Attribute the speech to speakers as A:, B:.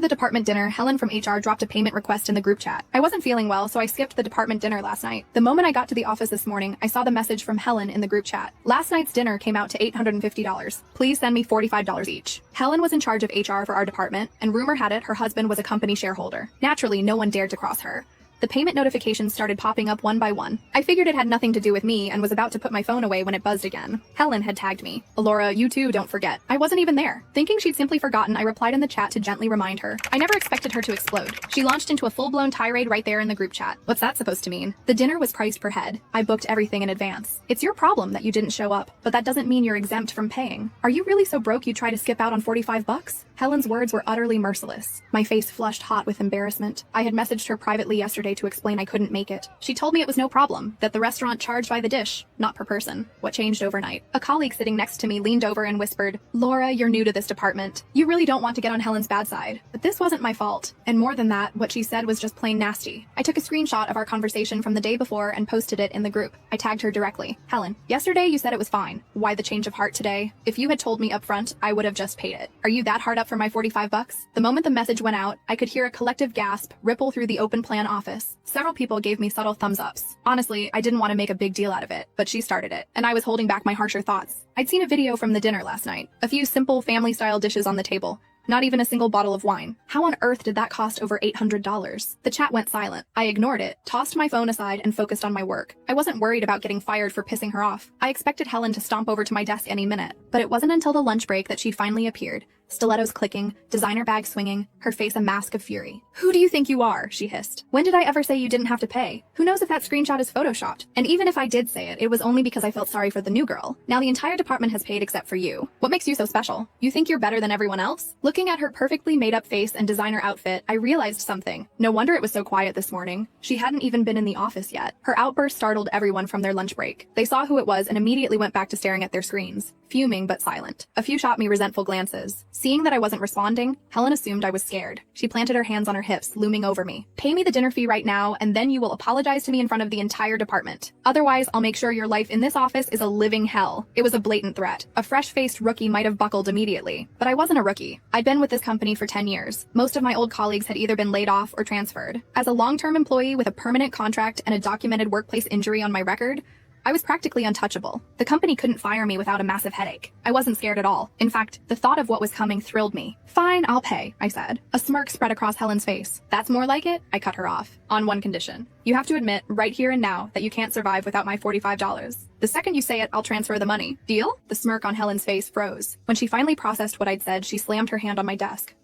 A: the department dinner, Helen from HR dropped a payment request in the group chat. I wasn't feeling well, so I skipped the department dinner last night. The moment I got to the office this morning, I saw the message from Helen in the group chat. Last night's dinner came out to $850. Please send me $45 each. Helen was in charge of HR for our department, and rumor had it her husband was a company shareholder. Naturally, no one dared to cross her. The payment notifications started popping up one by one. I figured it had nothing to do with me and was about to put my phone away when it buzzed again. Helen had tagged me. Alora, you too, don't forget. I wasn't even there. Thinking she'd simply forgotten, I replied in the chat to gently remind her. I never expected her to explode. She launched into a full-blown tirade right there in the group chat. What's that supposed to mean? The dinner was priced per head. I booked everything in advance. It's your problem that you didn't show up, but that doesn't mean you're exempt from paying. Are you really so broke you try to skip out on $45? Helen's words were utterly merciless. My face flushed hot with embarrassment. I had messaged her privately yesterday to explain I couldn't make it. She told me it was no problem, that the restaurant charged by the dish, not per person. What changed overnight? A colleague sitting next to me leaned over and whispered, Laura, you're new to this department. You really don't want to get on Helen's bad side. But this wasn't my fault. And more than that, what she said was just plain nasty. I took a screenshot of our conversation from the day before and posted it in the group. I tagged her directly. Helen, yesterday you said it was fine. Why the change of heart today? If you had told me up front, I would have just paid it. Are you that hard up for my $45? The moment the message went out, I could hear a collective gasp ripple through the open plan office. Several people gave me subtle thumbs ups. Honestly, I didn't want to make a big deal out of it, but she started it, and I was holding back my harsher thoughts. I'd seen a video from the dinner last night. A few simple family-style dishes on the table. Not even a single bottle of wine. How on earth did that cost over $800? The chat went silent. I ignored it, tossed my phone aside, and focused on my work. I wasn't worried about getting fired for pissing her off. I expected Helen to stomp over to my desk any minute, but it wasn't until the lunch break that she finally appeared. Stilettos clicking, designer bag swinging, her face a mask of fury. Who do you think you are? She hissed. When did I ever say you didn't have to pay? Who knows if that screenshot is photoshopped? And even if I did say it, it was only because I felt sorry for the new girl. Now the entire department has paid except for you. What makes you so special? You think you're better than everyone else? Looking at her perfectly made up face and designer outfit, I realized something. No wonder it was so quiet this morning. She hadn't even been in the office yet. Her outburst startled everyone from their lunch break. They saw who it was and immediately went back to staring at their screens, fuming but silent. A few shot me resentful glances. Seeing that I wasn't responding, Helen assumed I was scared. She planted her hands on her hips, looming over me. Pay me the dinner fee right now, and then you will apologize to me in front of the entire department. Otherwise, I'll make sure your life in this office is a living hell. It was a blatant threat. A fresh-faced rookie might have buckled immediately, but I wasn't a rookie. I'd been with this company for 10 years. Most of my old colleagues had either been laid off or transferred. As a long-term employee with a permanent contract and a documented workplace injury on my record, I was practically untouchable. The company couldn't fire me without a massive headache. I wasn't scared at all. In fact, the thought of what was coming thrilled me. Fine, I'll pay, I said. A smirk spread across Helen's face. That's more like it? I cut her off. On one condition. You have to admit, right here and now, that you can't survive without my $45. The second you say it, I'll transfer the money. Deal? The smirk on Helen's face froze. When she finally processed what I'd said, she slammed her hand on my desk.